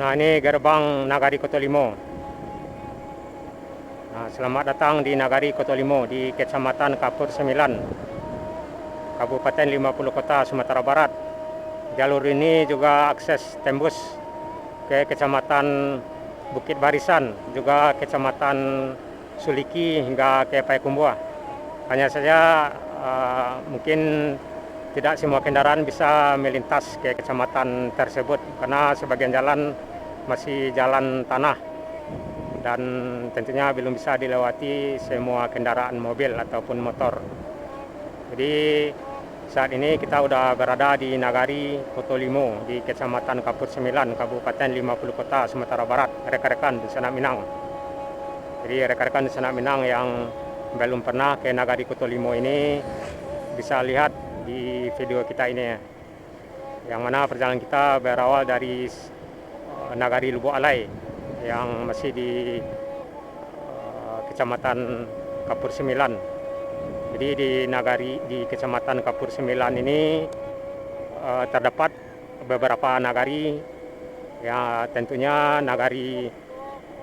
Nah, ini gerbang Nagari Kotolimo. Nah, selamat datang di Nagari Kotolimo di Kecamatan Kapur Sembilan, Kabupaten 50 Kota, Sumatera Barat. Jalur ini juga akses tembus ke Kecamatan Bukit Barisan, juga Kecamatan Suliki hingga ke Payakumbuh. Hanya saja mungkin tidak semua kendaraan bisa melintas ke kecamatan tersebut karena sebagian jalan masih jalan tanah dan tentunya belum bisa dilewati semua kendaraan mobil ataupun motor. Jadi saat ini kita sudah berada di Nagari Kotolimo di Kecamatan Kapur Sembilan, Kabupaten 50 Kota, Sumatera Barat. Rekan-rekan di Sanak Minang. Jadi rekan-rekan di Sanak Minang yang belum pernah ke Nagari Kotolimo ini bisa lihat di video kita ini, yang mana perjalanan kita berawal dari Nagari Lubuk Alai yang masih di Kecamatan Kapur Sembilan. Jadi di Kecamatan Kapur Sembilan ini terdapat beberapa nagari, ya tentunya Nagari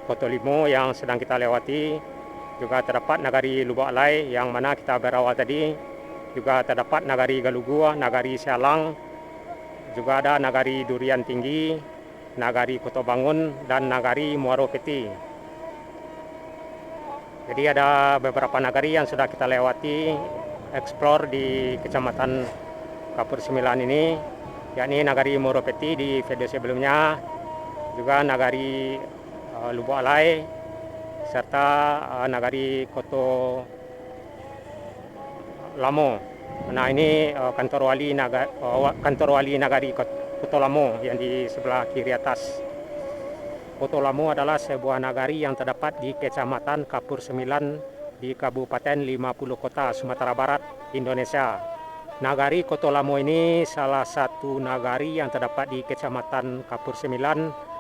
Kotolimo yang sedang kita lewati, juga terdapat Nagari Lubuk Alai yang mana kita berawal tadi, juga terdapat Nagari Galugua, Nagari Sialang, juga ada Nagari Durian Tinggi, Nagari Kotobangun, dan Nagari Muaro Peti. Jadi ada beberapa nagari yang sudah kita lewati, eksplor di Kecamatan Kapur Sembilan ini, yakni Nagari Muaro Peti di video sebelumnya, juga Nagari Lubuk Alai, serta Nagari Koto Lamo. Nah, ini kantor wali Nagari Kotolamo yang di sebelah kiri atas. Kotolamo adalah sebuah nagari yang terdapat di Kecamatan Kapur Sembilan di Kabupaten 50 Kota, Sumatera Barat, Indonesia. Nagari Kotolamo ini salah satu nagari yang terdapat di Kecamatan Kapur Sembilan,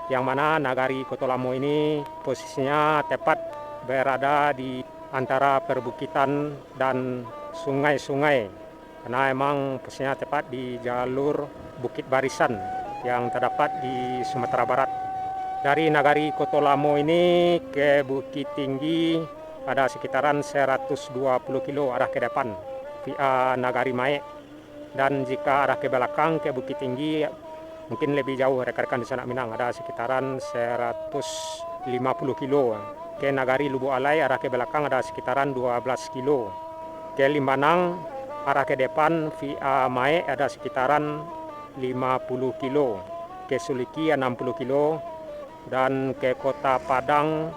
yang mana Nagari Kotolamo ini posisinya tepat berada di antara perbukitan dan sungai-sungai, karena emang posisinya tepat di jalur Bukit Barisan yang terdapat di Sumatera Barat. Dari Nagari Kotolamo ini ke Bukit Tinggi ada sekitaran 120 kilo arah ke depan via Nagari Mae, dan jika arah ke belakang ke Bukit Tinggi mungkin lebih jauh rekan-rekan di Sanak Minang, ada sekitaran 150 kilo. Ke Nagari Lubuk Alai arah ke belakang ada sekitaran 12 kilo. Ke Limbanang arah ke depan via Mae ada sekitaran 50 kilo. Ke Suliki 60 kilo. Dan ke Kota Padang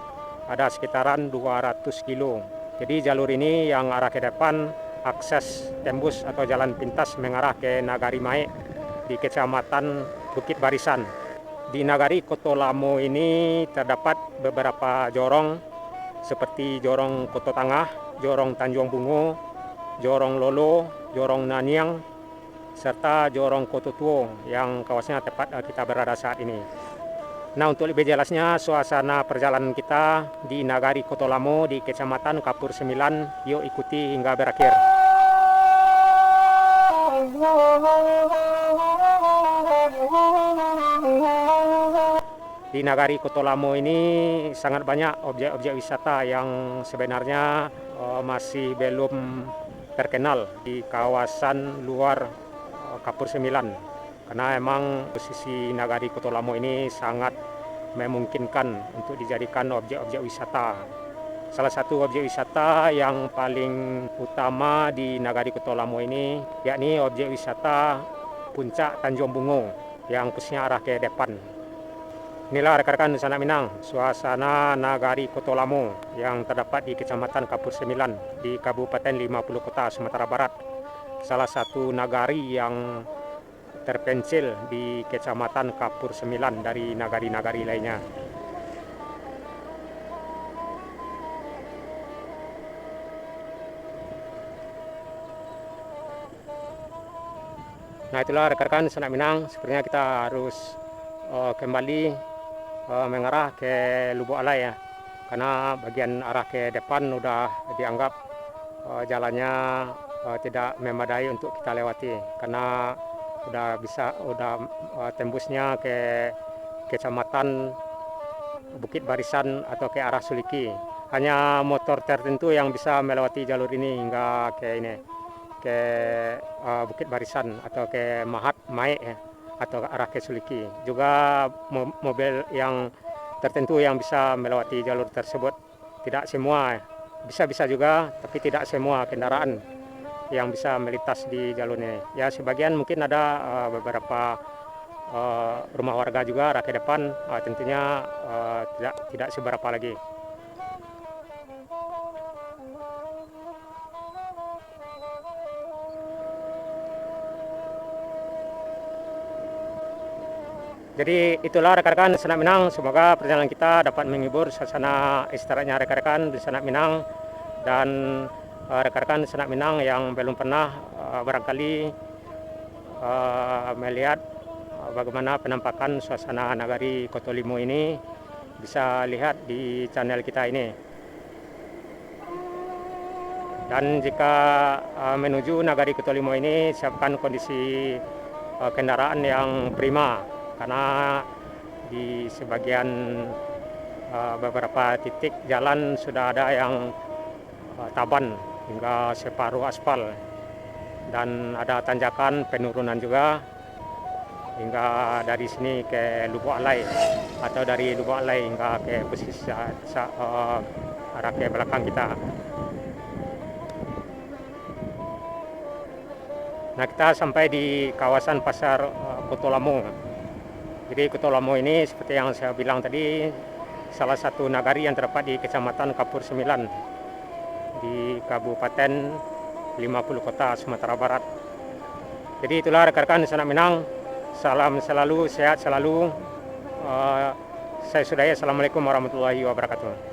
ada sekitaran 200 kilo. Jadi jalur ini yang arah ke depan akses tembus atau jalan pintas mengarah ke Nagari Mae di Kecamatan Bukit Barisan. Di Nagari Kotolamo ini terdapat beberapa jorong seperti Jorong Koto Tangah, Jorong Tanjung Bungo, Jorong Lolo, Jorong Naniang, serta Jorong Koto Tuo yang kawasannya tepat kita berada saat ini. Nah, untuk lebih jelasnya suasana perjalanan kita di Nagari Kotolamo di Kecamatan Kapur Sembilan, yuk ikuti hingga berakhir. Di Nagari Kotolamo ini sangat banyak objek-objek wisata yang sebenarnya masih belum terkenal di kawasan luar Kapur Sembilan, karena emang posisi Nagari Kotolamo ini sangat memungkinkan untuk dijadikan objek-objek wisata. Salah satu objek wisata yang paling utama di Nagari Kotolamo ini yakni objek wisata Puncak Tanjung Bungo yang khususnya arah ke depan. Inilah rekan-rekan Nusa Anak Minang, suasana Nagari Kotolamo yang terdapat di Kecamatan Kapur Sembilan di Kabupaten 50 Kota, Sumatera Barat. Salah satu nagari yang terpencil di Kecamatan Kapur Sembilan dari nagari-nagari lainnya. Nah, itulah rekan-rekan Nusa Anak Minang, sepertinya kita harus kembali mengarah ke Lubuk Alai ya, karena bagian arah ke depan udah dianggap jalannya tidak memadai untuk kita lewati, karena udah tembusnya ke Kecamatan Bukit Barisan atau ke arah Suliki. Hanya motor tertentu yang bisa melewati jalur ini hingga ke Bukit Barisan atau ke Mahat Mae ya, atau ke arah ke Suliki. Juga mobil yang tertentu yang bisa melewati jalur tersebut. Tidak semua, bisa juga, tapi tidak semua kendaraan yang bisa melintas di jalur ini. Ya, sebagian mungkin ada beberapa rumah warga juga arah ke depan, tentunya tidak seberapa lagi. Jadi itulah rekan-rekan Nusa Anak Minang, semoga perjalanan kita dapat menghibur suasana istirahatnya rekan-rekan Nusa Anak Minang, dan rekan-rekan Nusa Anak Minang yang belum pernah barangkali melihat bagaimana penampakan suasana Nagari Kotolamo ini, bisa lihat di channel kita ini. Dan jika menuju Nagari Kotolamo ini, siapkan kondisi kendaraan yang prima, karena di sebagian beberapa titik jalan sudah ada yang taban hingga separuh aspal, dan ada tanjakan penurunan juga hingga dari sini ke Lubuk Alai, atau dari Lubuk Alai hingga ke posisi arah ke belakang kita. Nah, kita sampai di kawasan Pasar Kotolamo. Jadi Kotolamo ini seperti yang saya bilang tadi, salah satu nagari yang terdapat di Kecamatan Kapur Sembilan di Kabupaten 50 Kota, Sumatera Barat. Jadi itulah rekan-rekan Nusa Anak Minang, salam selalu, sehat selalu. Saya sudahi, assalamualaikum warahmatullahi wabarakatuh.